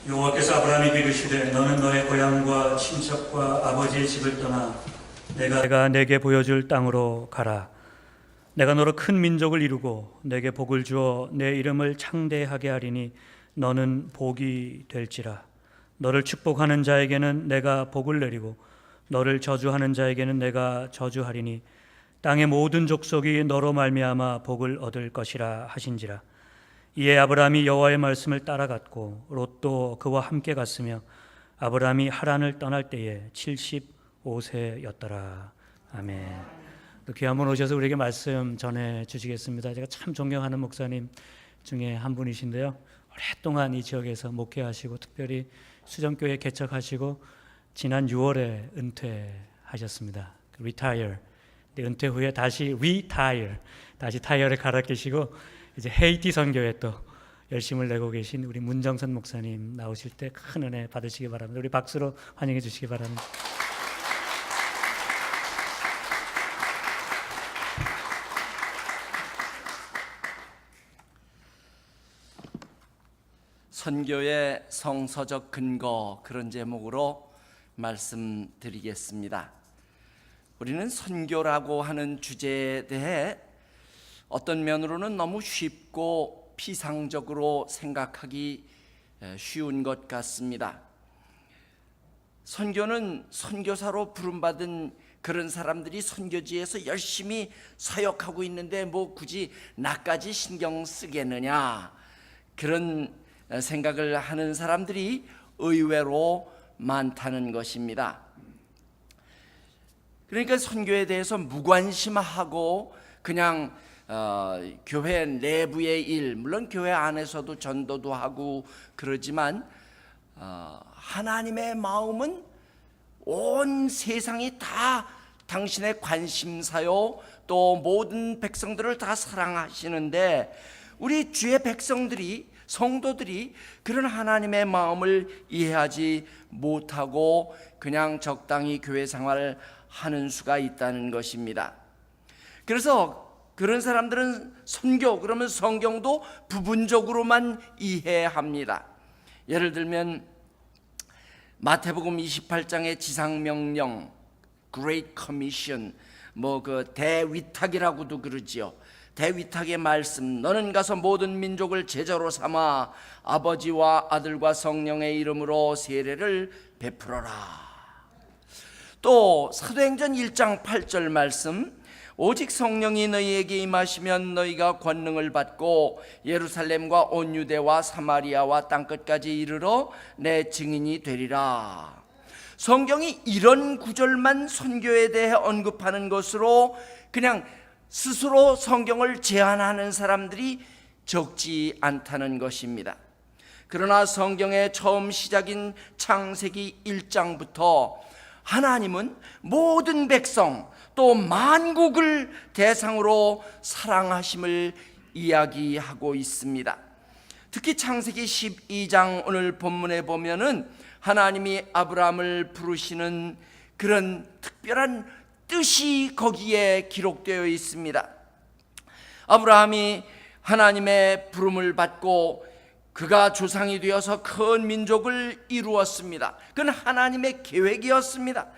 여호와께서 아브라함에게 이르시되 너는 너의 고향과 친척과 아버지의 집을 떠나 내가 내게 보여줄 땅으로 가라. 내가 너로 큰 민족을 이루고 내게 복을 주어 내 이름을 창대하게 하리니 너는 복이 될지라. 너를 축복하는 자에게는 내가 복을 내리고 너를 저주하는 자에게는 내가 저주하리니 땅의 모든 족속이 너로 말미암아 복을 얻을 것이라 하신지라. 이에 아브라함이 여호와의 말씀을 따라갔고 롯도 그와 함께 갔으며 아브라함이 하란을 떠날 때에 75세였더라. 아멘. 또 귀한 분 오셔서 우리에게 말씀 전해 주시겠습니다. 제가 참 존경하는 목사님 중에 한 분이신데요, 오랫동안 이 지역에서 목회하시고 특별히 수정교회 개척하시고 지난 6월에 은퇴하셨습니다. retire. 은퇴 후에 다시 retire, 다시 타이어를 갈아 끼시고 이제 헤이티 선교에 또 열심을 내고 계신 우리 문정선 목사님 나오실 때 큰 은혜 받으시기 바랍니다. 우리 박수로 환영해 주시기 바랍니다. 선교의 성서적 근거, 그런 제목으로 말씀드리겠습니다. 우리는 선교라고 하는 주제에 대해 어떤 면으로는 너무 쉽고 피상적으로 생각하기 쉬운 것 같습니다. 선교는 선교사로 부름받은 그런 사람들이 선교지에서 열심히 사역하고 있는데 뭐 굳이 나까지 신경 쓰겠느냐, 그런 생각을 하는 사람들이 의외로 많다는 것입니다. 그러니까 선교에 대해서 무관심하고 그냥 교회 내부의 일, 물론 교회 안에서도 전도도 하고 그러지만 하나님의 마음은 온 세상이 다 당신의 관심사요, 또 모든 백성들을 다 사랑하시는데 우리 주의 백성들이, 성도들이 그런 하나님의 마음을 이해하지 못하고 그냥 적당히 교회 생활을 하는 수가 있다는 것입니다. 그래서 그런 사람들은 선교, 그러면 성경도 부분적으로만 이해합니다. 예를 들면 마태복음 28장의 지상명령, Great Commission, 그 대위탁이라고도 그러지요. 대위탁의 말씀, 너는 가서 모든 민족을 제자로 삼아 아버지와 아들과 성령의 이름으로 세례를 베풀어라. 또 사도행전 1장 8절 말씀, 오직 성령이 너희에게 임하시면 너희가 권능을 받고 예루살렘과 온 유대와 사마리아와 땅끝까지 이르러 내 증인이 되리라. 성경이 이런 구절만 선교에 대해 언급하는 것으로 그냥 스스로 성경을 제한하는 사람들이 적지 않다는 것입니다. 그러나 성경의 처음 시작인 창세기 1장부터 하나님은 모든 백성 또 만국을 대상으로 사랑하심을 이야기하고 있습니다. 특히 창세기 12장 오늘 본문에 보면은 하나님이 아브라함을 부르시는 그런 특별한 뜻이 거기에 기록되어 있습니다. 아브라함이 하나님의 부름을 받고 그가 조상이 되어서 큰 민족을 이루었습니다. 그건 하나님의 계획이었습니다.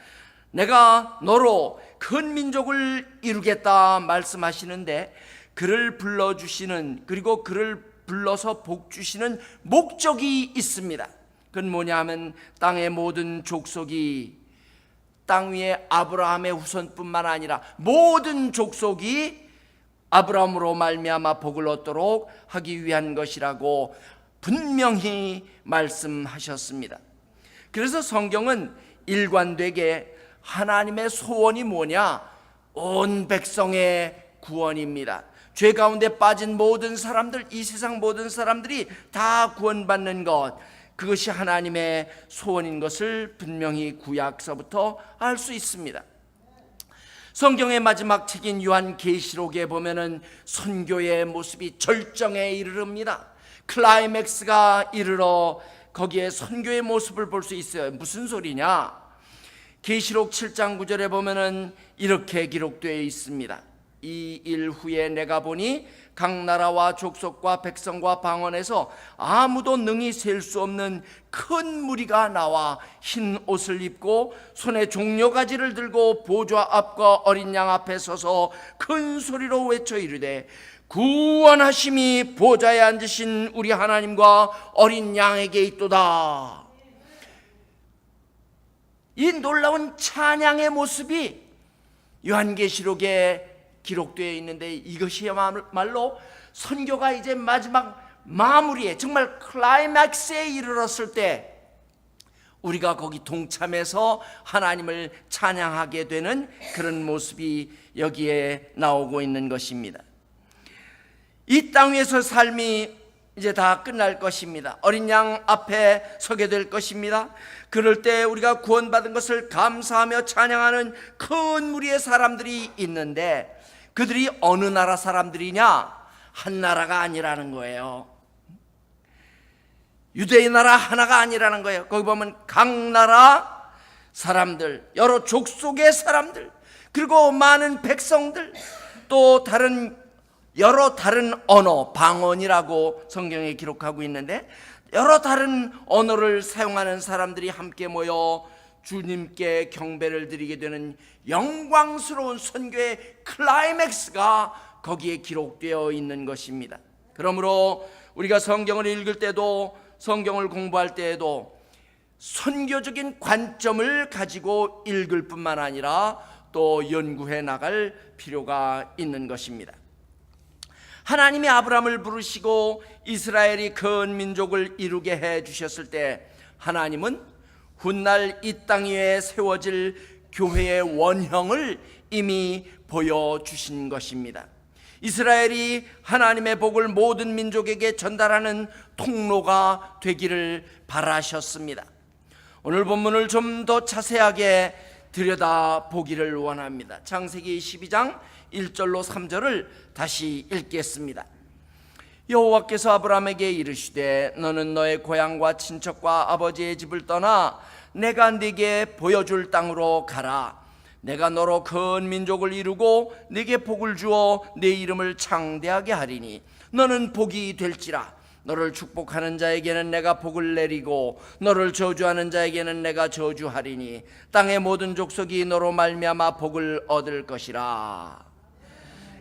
내가 너로 큰 민족을 이루겠다 말씀하시는데 그를 불러주시는, 그리고 그를 불러서 복 주시는 목적이 있습니다. 그건 뭐냐 하면 땅의 모든 족속이, 땅 위에 아브라함의 후손뿐만 아니라 모든 족속이 아브라함으로 말미암아 복을 얻도록 하기 위한 것이라고 분명히 말씀하셨습니다. 그래서 성경은 일관되게 하나님의 소원이 뭐냐? 온 백성의 구원입니다. 죄 가운데 빠진 모든 사람들, 이 세상 모든 사람들이 다 구원받는 것, 그것이 하나님의 소원인 것을 분명히 구약서부터 알 수 있습니다. 성경의 마지막 책인 요한계시록에 보면은 선교의 모습이 절정에 이르릅니다. 클라이맥스가 이르러 거기에 선교의 모습을 볼 수 있어요. 무슨 소리냐? 계시록 7장 9절에 보면은 이렇게 기록되어 있습니다. 이 일 후에 내가 보니 각 나라와 족속과 백성과 방언에서 아무도 능히 셀 수 없는 큰 무리가 나와 흰 옷을 입고 손에 종려가지를 들고 보좌 앞과 어린 양 앞에 서서 큰 소리로 외쳐 이르되 구원하심이 보좌에 앉으신 우리 하나님과 어린 양에게 있도다. 이 놀라운 찬양의 모습이 요한계시록에 기록되어 있는데, 이것이야말로 선교가 이제 마지막 마무리에, 정말 클라이맥스에 이르렀을 때 우리가 거기 동참해서 하나님을 찬양하게 되는 그런 모습이 여기에 나오고 있는 것입니다. 이 땅 위에서 삶이 이제 다 끝날 것입니다. 어린 양 앞에 서게 될 것입니다. 그럴 때 우리가 구원받은 것을 감사하며 찬양하는 큰 무리의 사람들이 있는데, 그들이 어느 나라 사람들이냐? 한 나라가 아니라는 거예요. 유대의 나라 하나가 아니라는 거예요. 거기 보면 각 나라 사람들, 여러 족속의 사람들, 그리고 많은 백성들, 또 여러 다른 언어, 방언이라고 성경에 기록하고 있는데, 여러 다른 언어를 사용하는 사람들이 함께 모여 주님께 경배를 드리게 되는 영광스러운 선교의 클라이맥스가 거기에 기록되어 있는 것입니다. 그러므로 우리가 성경을 읽을 때도, 성경을 공부할 때에도 선교적인 관점을 가지고 읽을 뿐만 아니라 또 연구해 나갈 필요가 있는 것입니다. 하나님이 아브라함을 부르시고 이스라엘이 큰 민족을 이루게 해 주셨을 때, 하나님은 훗날 이 땅 위에 세워질 교회의 원형을 이미 보여주신 것입니다. 이스라엘이 하나님의 복을 모든 민족에게 전달하는 통로가 되기를 바라셨습니다. 오늘 본문을 좀 더 자세하게 들여다보기를 원합니다. 창세기 12장 1절로 3절을 다시 읽겠습니다. 여호와께서 아브라함에게 이르시되 너는 너의 고향과 친척과 아버지의 집을 떠나 내가 네게 보여줄 땅으로 가라. 내가 너로 큰 민족을 이루고 네게 복을 주어 네 이름을 창대하게 하리니 너는 복이 될지라. 너를 축복하는 자에게는 내가 복을 내리고 너를 저주하는 자에게는 내가 저주하리니 땅의 모든 족속이 너로 말미암아 복을 얻을 것이라.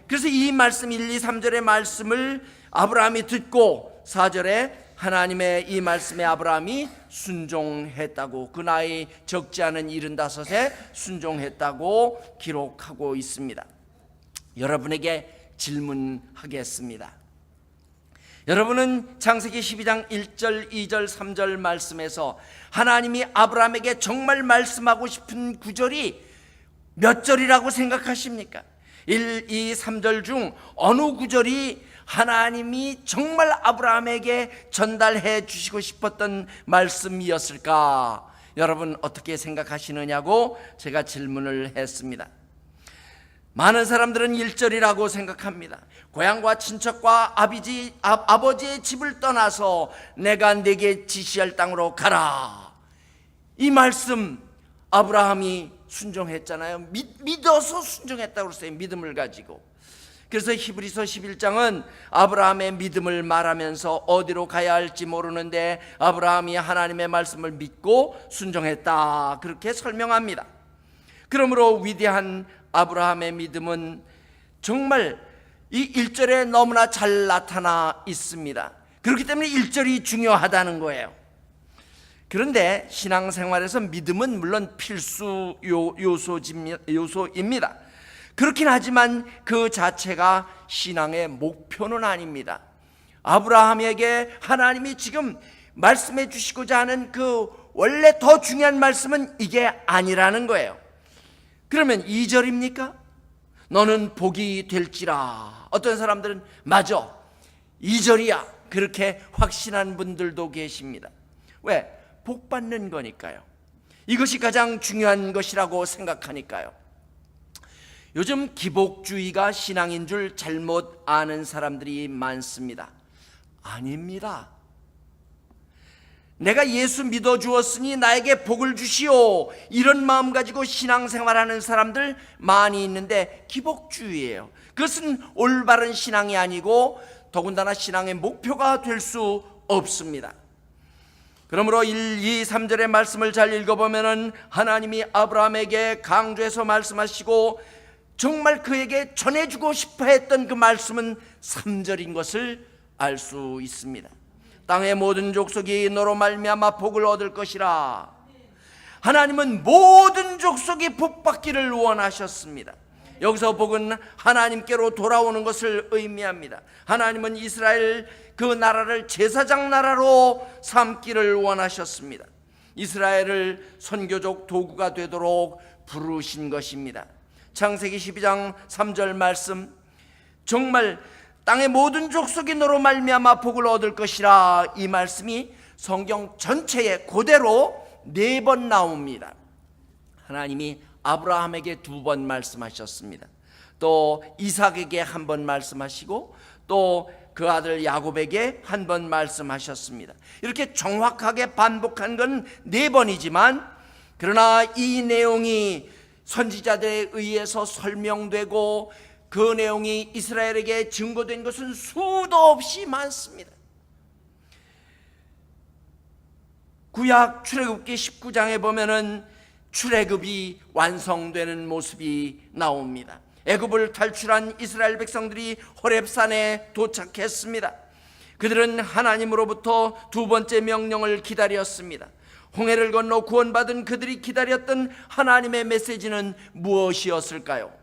그래서 이 말씀 1, 2, 3절의 말씀을 아브라함이 듣고 4절에 하나님의 이 말씀에 아브라함이 순종했다고, 그 나이 적지 않은 75에 순종했다고 기록하고 있습니다. 여러분에게 질문하겠습니다. 여러분은 창세기 12장 1절, 2절, 3절 말씀에서 하나님이 아브라함에게 정말 말씀하고 싶은 구절이 몇 절이라고 생각하십니까? 1, 2, 3절 중 어느 구절이 하나님이 정말 아브라함에게 전달해 주시고 싶었던 말씀이었을까? 여러분 어떻게 생각하시느냐고 제가 질문을 했습니다. 많은 사람들은 1절이라고 생각합니다. 고향과 친척과 아버지의 집을 떠나서 내가 네게 지시할 땅으로 가라. 이 말씀 아브라함이 순종했잖아요. 믿어서 순종했다고 그랬어요. 믿음을 가지고. 그래서 히브리서 11장은 아브라함의 믿음을 말하면서 어디로 가야 할지 모르는데 아브라함이 하나님의 말씀을 믿고 순종했다, 그렇게 설명합니다. 그러므로 위대한 아브라함의 믿음은 정말 이 1절에 너무나 잘 나타나 있습니다. 그렇기 때문에 1절이 중요하다는 거예요. 그런데 신앙생활에서 믿음은 물론 필수 요소입니다. 그렇긴 하지만 그 자체가 신앙의 목표는 아닙니다. 아브라함에게 하나님이 지금 말씀해 주시고자 하는 그 원래 더 중요한 말씀은 이게 아니라는 거예요. 그러면 2절입니까? 너는 복이 될지라. 어떤 사람들은 맞아, 2절이야, 그렇게 확신한 분들도 계십니다. 왜? 복 받는 거니까요. 이것이 가장 중요한 것이라고 생각하니까요. 요즘 기복주의가 신앙인 줄 잘못 아는 사람들이 많습니다. 아닙니다. 내가 예수 믿어 주었으니 나에게 복을 주시오, 이런 마음 가지고 신앙생활하는 사람들 많이 있는데 기복주의예요. 그것은 올바른 신앙이 아니고 더군다나 신앙의 목표가 될 수 없습니다. 그러므로 1, 2, 3절의 말씀을 잘 읽어보면 하나님이 아브라함에게 강조해서 말씀하시고 정말 그에게 전해주고 싶어 했던 그 말씀은 3절인 것을 알 수 있습니다. 땅의 모든 족속이 너로 말미암아 복을 얻을 것이라. 하나님은 모든 족속이 복받기를 원하셨습니다. 여기서 복은 하나님께로 돌아오는 것을 의미합니다. 하나님은 이스라엘 그 나라를 제사장 나라로 삼기를 원하셨습니다. 이스라엘을 선교적 도구가 되도록 부르신 것입니다. 창세기 12장 3절 말씀, 정말 땅의 모든 족속이 너로 말미암아 복을 얻을 것이라, 이 말씀이 성경 전체에 그대로 4번 나옵니다. 하나님이 아브라함에게 2번 말씀하셨습니다. 또 이삭에게 1번 말씀하시고 또 그 아들 야곱에게 1번 말씀하셨습니다. 이렇게 정확하게 반복한 건 4번이지만 그러나 이 내용이 선지자들에 의해서 설명되고 그 내용이 이스라엘에게 증거된 것은 수도 없이 많습니다. 구약 출애굽기 19장에 보면은 출애굽이 완성되는 모습이 나옵니다. 애굽을 탈출한 이스라엘 백성들이 호렙산에 도착했습니다. 그들은 하나님으로부터 2번째 명령을 기다렸습니다. 홍해를 건너 구원받은 그들이 기다렸던 하나님의 메시지는 무엇이었을까요?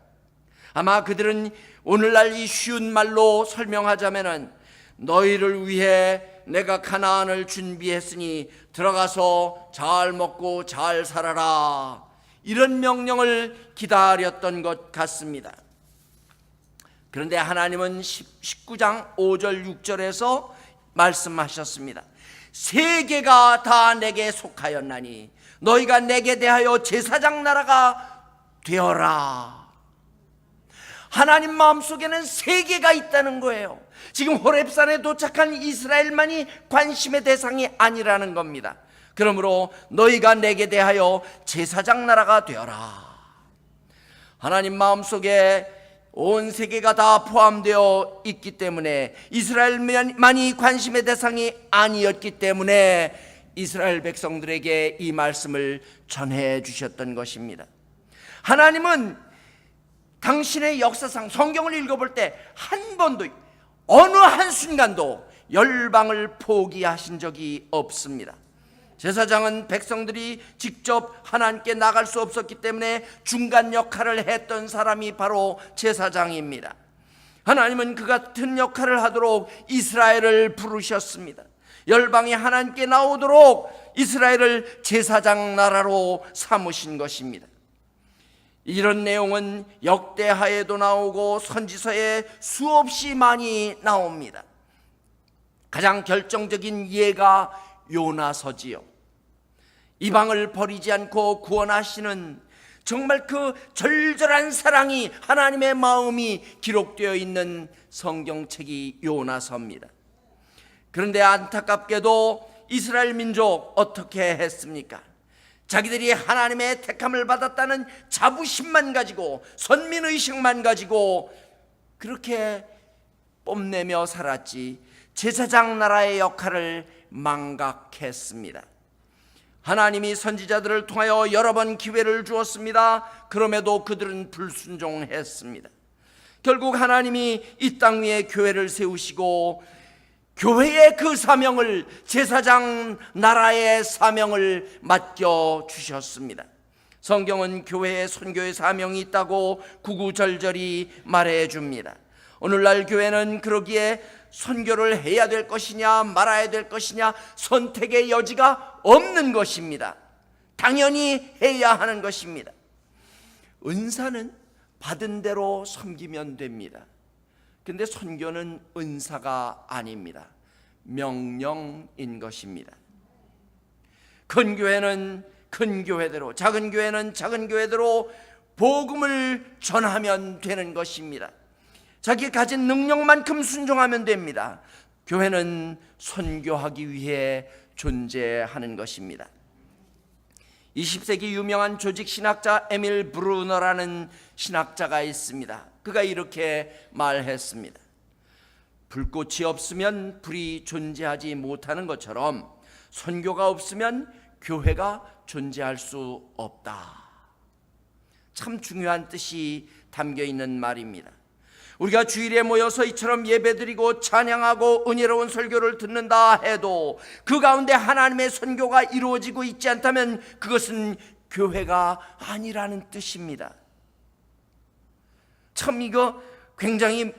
아마 그들은 오늘날 이 쉬운 말로 설명하자면은 너희를 위해 내가 가나안을 준비했으니 들어가서 잘 먹고 잘 살아라, 이런 명령을 기다렸던 것 같습니다. 그런데 하나님은 19장 5절 6절에서 말씀하셨습니다. 세계가 다 내게 속하였나니 너희가 내게 대하여 제사장 나라가 되어라. 하나님 마음속에는 세계가 있다는 거예요. 지금 호렙산에 도착한 이스라엘만이 관심의 대상이 아니라는 겁니다. 그러므로 너희가 내게 대하여 제사장 나라가 되어라. 하나님 마음속에 온 세계가 다 포함되어 있기 때문에 이스라엘만이 관심의 대상이 아니었기 때문에 이스라엘 백성들에게 이 말씀을 전해 주셨던 것입니다. 하나님은 당신의 역사상 성경을 읽어볼 때 한 번도 어느 한순간도 열방을 포기하신 적이 없습니다. 제사장은 백성들이 직접 하나님께 나갈 수 없었기 때문에 중간 역할을 했던 사람이 바로 제사장입니다. 하나님은 그 같은 역할을 하도록 이스라엘을 부르셨습니다. 열방이 하나님께 나오도록 이스라엘을 제사장 나라로 삼으신 것입니다. 이런 내용은 역대하에도 나오고 선지서에 수없이 많이 나옵니다. 가장 결정적인 예가 요나서지요. 이방을 버리지 않고 구원하시는 정말 그 절절한 사랑이, 하나님의 마음이 기록되어 있는 성경책이 요나서입니다. 그런데 안타깝게도 이스라엘 민족 어떻게 했습니까? 자기들이 하나님의 택함을 받았다는 자부심만 가지고, 선민의식만 가지고 그렇게 뽐내며 살았지 제사장 나라의 역할을 망각했습니다. 하나님이 선지자들을 통하여 여러 번 기회를 주었습니다. 그럼에도 그들은 불순종했습니다. 결국 하나님이 이 땅 위에 교회를 세우시고 교회의 그 사명을, 제사장 나라의 사명을 맡겨주셨습니다. 성경은 교회의 선교의 사명이 있다고 구구절절히 말해줍니다. 오늘날 교회는 그러기에 선교를 해야 될 것이냐 말아야 될 것이냐 선택의 여지가 없는 것입니다. 당연히 해야 하는 것입니다. 은사는 받은 대로 섬기면 됩니다. 근데 선교는 은사가 아닙니다. 명령인 것입니다. 큰 교회는 큰 교회대로, 작은 교회는 작은 교회대로 복음을 전하면 되는 것입니다. 자기 가진 능력만큼 순종하면 됩니다. 교회는 선교하기 위해 존재하는 것입니다. 20세기 유명한 조직 신학자 에밀 브루너라는 신학자가 있습니다. 그가 이렇게 말했습니다. 불꽃이 없으면 불이 존재하지 못하는 것처럼 선교가 없으면 교회가 존재할 수 없다. 참 중요한 뜻이 담겨 있는 말입니다. 우리가 주일에 모여서 이처럼 예배드리고 찬양하고 은혜로운 설교를 듣는다 해도 그 가운데 하나님의 선교가 이루어지고 있지 않다면 그것은 교회가 아니라는 뜻입니다. 참 이거 굉장히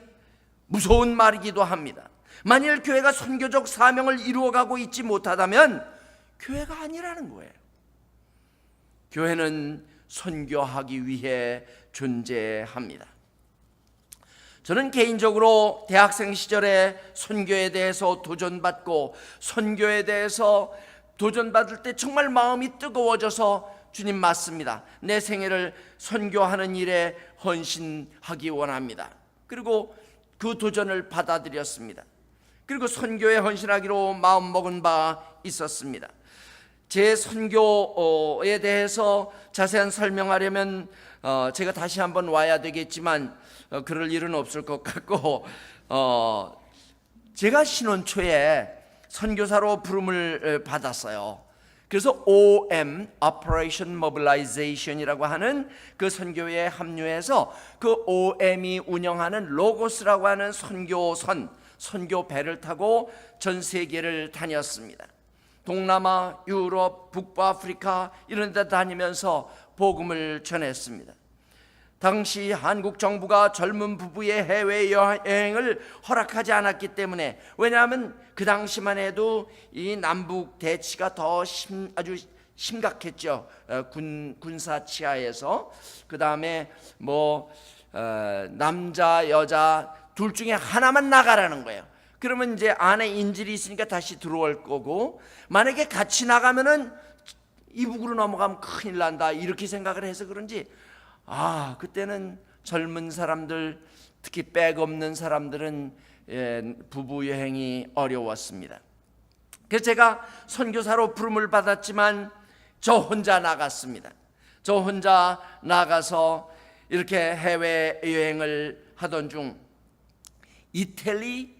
무서운 말이기도 합니다. 만일 교회가 선교적 사명을 이루어가고 있지 못하다면 교회가 아니라는 거예요. 교회는 선교하기 위해 존재합니다. 저는 개인적으로 대학생 시절에 선교에 대해서 도전받고 선교에 대해서 도전받을 때 정말 마음이 뜨거워져서 주님 맞습니다. 내 생애를 선교하는 일에 헌신하기 원합니다. 그리고 그 도전을 받아들였습니다. 그리고 선교에 헌신하기로 마음먹은 바 있었습니다. 제 선교에 대해서 자세한 설명하려면 제가 다시 한번 와야 되겠지만 그럴 일은 없을 것 같고 제가 신혼 초에 선교사로 부름을 받았어요. 그래서 OM, Operation Mobilization이라고 하는 그 선교회에 합류해서 그 OM이 운영하는 로고스라고 하는 선교배를 타고 전 세계를 다녔습니다. 동남아, 유럽, 북부아프리카 이런 데 다니면서 복음을 전했습니다. 당시 한국 정부가 젊은 부부의 해외여행을 허락하지 않았기 때문에, 왜냐하면 그 당시만 해도 이 남북 대치가 더 아주 심각했죠. 군사 치하에서. 그 다음에 남자 여자 둘 중에 하나만 나가라는 거예요. 그러면 이제 안에 인질이 있으니까 다시 들어올 거고, 만약에 같이 나가면은 이북으로 넘어가면 큰일 난다 이렇게 생각을 해서 그런지 그때는 젊은 사람들, 특히 백 없는 사람들은 부부 여행이 어려웠습니다. 그래서 제가 선교사로 부름을 받았지만 저 혼자 나갔습니다. 저 혼자 나가서 이렇게 해외 여행을 하던 중 이태리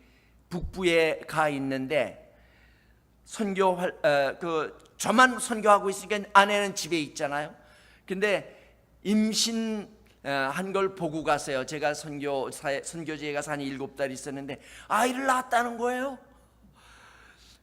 북부에 가 있는데 저만 선교하고 있으니까 아내는 집에 있잖아요. 근데 임신한 걸 보고 갔어요. 제가 선교지에 가서 한 7달 있었는데 아이를 낳았다는 거예요.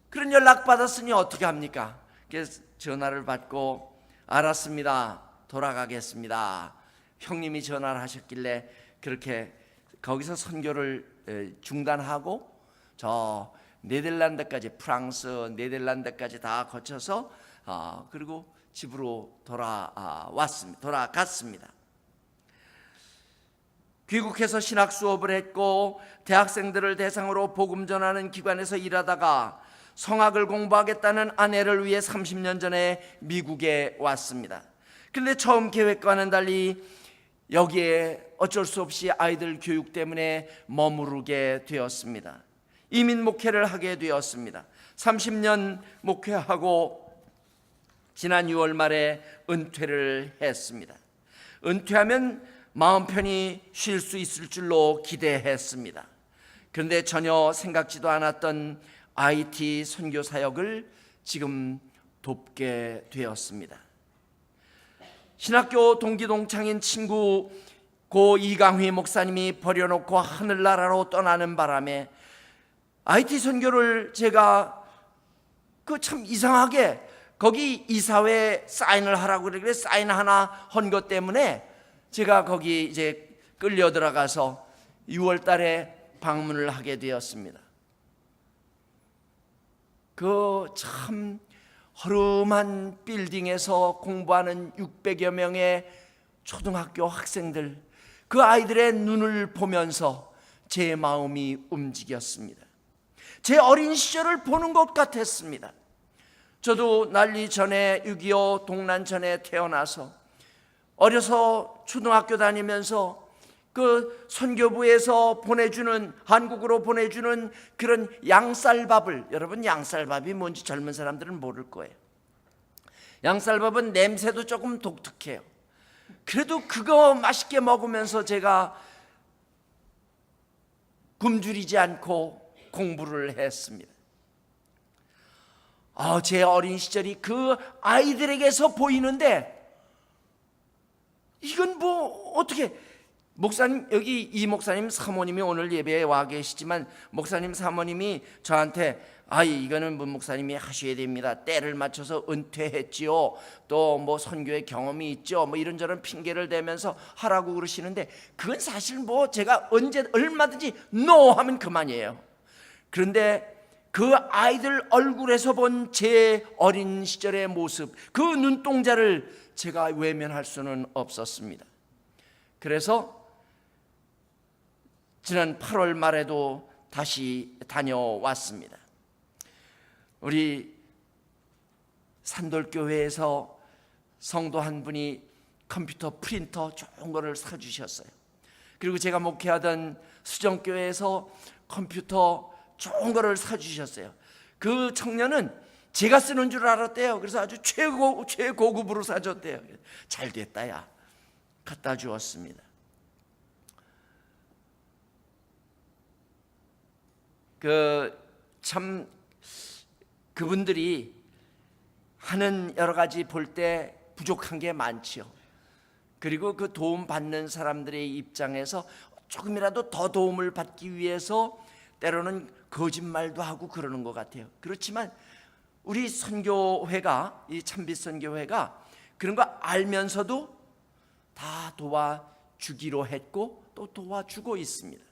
그런 연락 받았으니 어떻게 합니까? 그래서 전화를 받고 알았습니다. 돌아가겠습니다. 형님이 전화를 하셨길래 그렇게 거기서 선교를 중단하고 저 네덜란드까지, 프랑스, 네덜란드까지 다 거쳐서 그리고 집으로 돌아갔습니다. 귀국해서 신학 수업을 했고 대학생들을 대상으로 복음 전하는 기관에서 일하다가 성학을 공부하겠다는 아내를 위해 30년 전에 미국에 왔습니다. 그런데 처음 계획과는 달리 여기에 어쩔 수 없이 아이들 교육 때문에 머무르게 되었습니다. 이민 목회를 하게 되었습니다. 30년 목회하고 지난 6월 말에 은퇴를 했습니다. 은퇴하면 마음 편히 쉴 수 있을 줄로 기대했습니다. 그런데 전혀 생각지도 않았던 IT 선교 사역을 지금 돕게 되었습니다. 신학교 동기 동창인 친구 고 이강휘 목사님이 버려놓고 하늘나라로 떠나는 바람에 IT 선교를 제가 참 이상하게 거기 이사회에 사인을 하라고 그래 사인 하나 한 것 때문에 제가 거기 이제 끌려 들어가서 6월 달에 방문을 하게 되었습니다. 그 참 허름한 빌딩에서 공부하는 600여 명의 초등학교 학생들, 그 아이들의 눈을 보면서 제 마음이 움직였습니다. 제 어린 시절을 보는 것 같았습니다. 저도 난리 전에 6.25 동란 전에 태어나서 어려서 초등학교 다니면서 그 선교부에서 보내주는, 한국으로 보내주는 그런 양쌀밥을, 여러분 양쌀밥이 뭔지 젊은 사람들은 모를 거예요. 양쌀밥은 냄새도 조금 독특해요. 그래도 그거 맛있게 먹으면서 제가 굶주리지 않고 공부를 했습니다. 제 어린 시절이 그 아이들에게서 보이는데, 이건 뭐 어떻게, 목사님, 여기 이 목사님 사모님이 오늘 예배에 와 계시지만 목사님 사모님이 저한테 이거는 문 목사님이 하셔야 됩니다. 때를 맞춰서 은퇴했지요. 또 뭐 선교의 경험이 있죠. 뭐 이런저런 핑계를 대면서 하라고 그러시는데, 그건 사실 뭐 제가 언제 얼마든지 NO 하면 그만이에요. 그런데 그 아이들 얼굴에서 본 제 어린 시절의 모습, 그 눈동자를 제가 외면할 수는 없었습니다. 그래서 지난 8월 말에도 다시 다녀왔습니다. 우리 산돌교회에서 성도 한 분이 컴퓨터 프린터 좋은 거를 사주셨어요. 그리고 제가 목회하던 수정교회에서 컴퓨터 좋은 거를 사주셨어요. 그 청년은 제가 쓰는 줄 알았대요. 그래서 아주 최고급으로 사줬대요. 잘 됐다 야, 갖다 주었습니다. 참 그분들이 하는 여러 가지 볼 때 부족한 게 많지요. 그리고 그 도움 받는 사람들의 입장에서 조금이라도 더 도움을 받기 위해서 때로는 거짓말도 하고 그러는 것 같아요. 그렇지만 우리 선교회가, 이 참빛 선교회가 그런 거 알면서도 다 도와주기로 했고 또 도와주고 있습니다.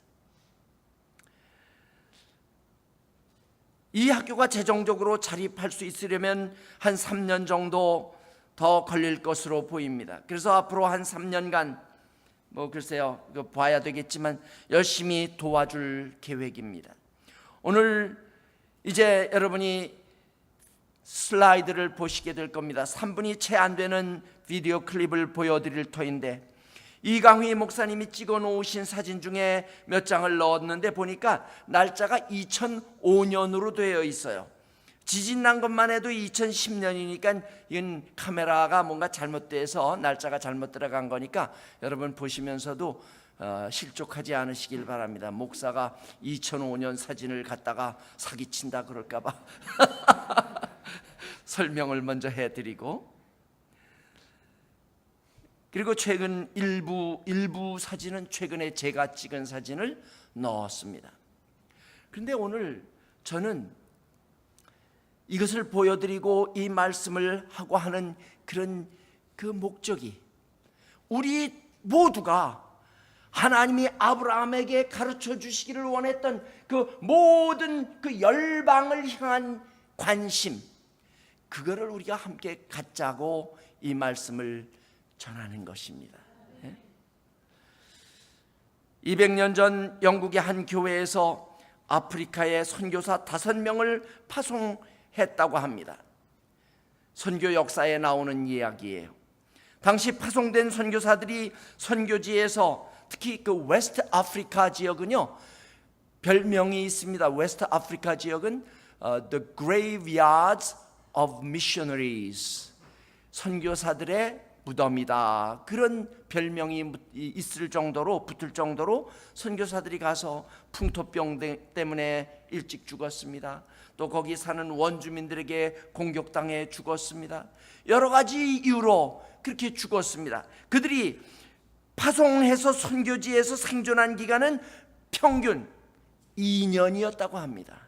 이 학교가 재정적으로 자립할 수 있으려면 한 3년 정도 더 걸릴 것으로 보입니다. 그래서 앞으로 한 3년간 글쎄요, 이거 봐야 되겠지만 열심히 도와줄 계획입니다. 오늘 이제 여러분이 슬라이드를 보시게 될 겁니다. 3분이 채 안 되는 비디오 클립을 보여드릴 터인데, 이강휘 목사님이 찍어 놓으신 사진 중에 몇 장을 넣었는데 보니까 날짜가 2005년으로 되어 있어요. 지진 난 것만 해도 2010년이니까 이건 카메라가 뭔가 잘못돼서 날짜가 잘못 들어간 거니까 여러분 보시면서도 실족하지 않으시길 바랍니다. 목사가 2005년 사진을 갖다가 사기친다 그럴까 봐 설명을 먼저 해드리고, 그리고 최근 일부 사진은 최근에 제가 찍은 사진을 넣었습니다. 그런데 오늘 저는 이것을 보여드리고 이 말씀을 하고 하는 그런 그 목적이, 우리 모두가 하나님이 아브라함에게 가르쳐 주시기를 원했던 그 모든 그 열방을 향한 관심, 그거를 우리가 함께 갖자고 이 말씀을 전하는 것입니다. 200년 전 영국의 한 교회에서 아프리카에 선교사 5명을 파송했다고 합니다. 선교 역사에 나오는 이야기예요. 당시 파송된 선교사들이 선교지에서, 특히 그 웨스트 아프리카 지역은요, 별명이 있습니다. 웨스트 아프리카 지역은 The Graveyards of Missionaries, 선교사들의 무덤이다, 그런 별명이 있을 정도로, 붙을 정도로 선교사들이 가서 풍토병 때문에 일찍 죽었습니다. 또 거기 사는 원주민들에게 공격당해 죽었습니다. 여러 가지 이유로 그렇게 죽었습니다. 그들이 파송해서 선교지에서 생존한 기간은 평균 2년이었다고 합니다.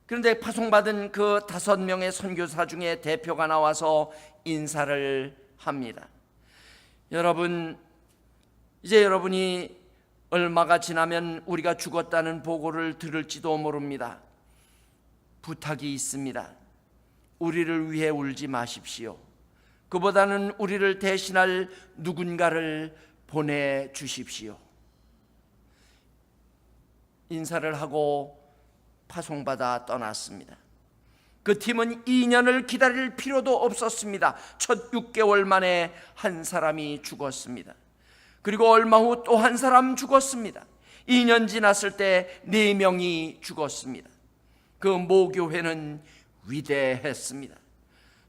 그런데 파송받은 그 5명의 선교사 중에 대표가 나와서 인사를 합니다. 여러분, 이제 여러분이 얼마가 지나면 우리가 죽었다는 보고를 들을지도 모릅니다. 부탁이 있습니다. 우리를 위해 울지 마십시오. 그보다는 우리를 대신할 누군가를 보내주십시오. 인사를 하고 파송받아 떠났습니다. 그 팀은 2년을 기다릴 필요도 없었습니다. 첫 6개월 만에 한 사람이 죽었습니다. 그리고 얼마 후 또 한 사람 죽었습니다. 2년 지났을 때 4명이 죽었습니다. 그 모교회는 위대했습니다.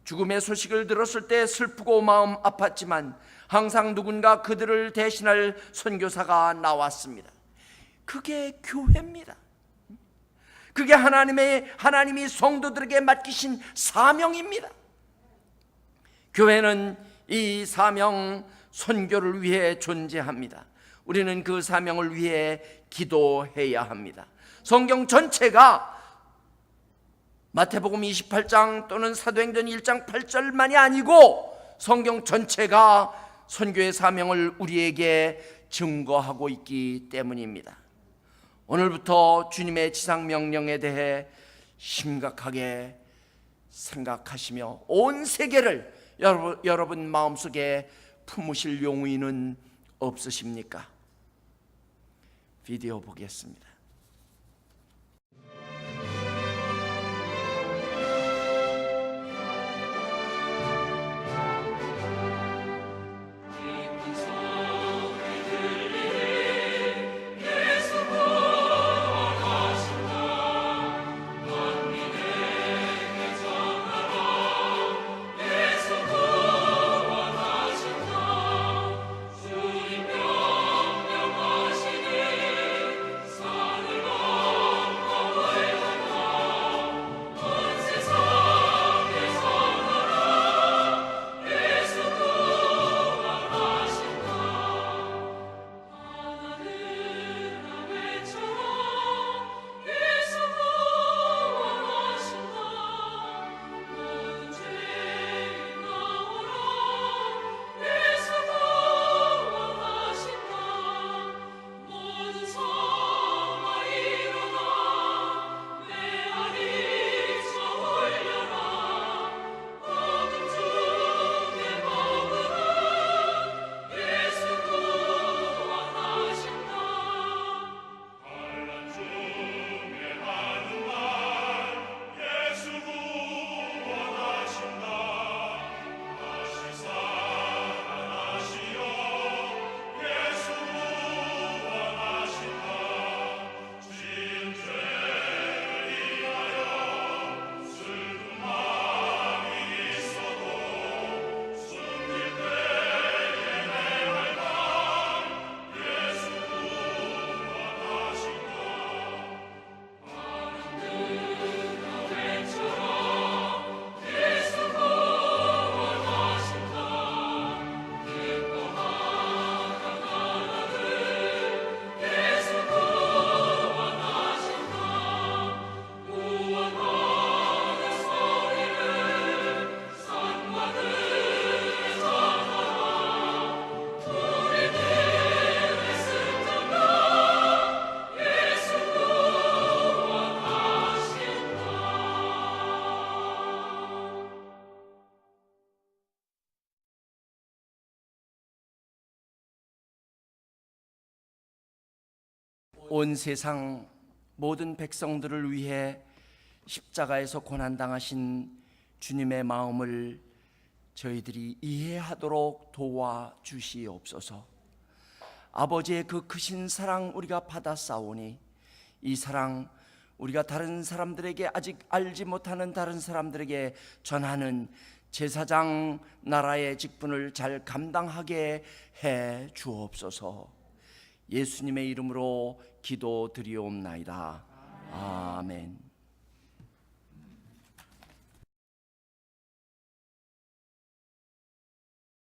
죽음의 소식을 들었을 때 슬프고 마음 아팠지만 항상 누군가 그들을 대신할 선교사가 나왔습니다. 그게 교회입니다. 그게 하나님이 성도들에게 맡기신 사명입니다. 교회는 이 사명, 선교를 위해 존재합니다. 우리는 그 사명을 위해 기도해야 합니다. 성경 전체가 마태복음 28장 또는 사도행전 1장 8절만이 아니고 성경 전체가 선교의 사명을 우리에게 증거하고 있기 때문입니다. 오늘부터 주님의 지상명령에 대해 심각하게 생각하시며 온 세계를 여러분 마음속에 품으실 용의는 없으십니까? 비디오 보겠습니다. 온 세상 모든 백성들을 위해 십자가에서 고난당하신 주님의 마음을 저희들이 이해하도록 도와주시옵소서. 아버지의 그 크신 사랑 우리가 받았사오니 이 사랑 우리가 다른 사람들에게 아직 알지 못하는 다른 사람들에게 전하는 제사장 나라의 직분을 잘 감당하게 해 주옵소서. 예수님의 이름으로 기도드리옵나이다. 아멘.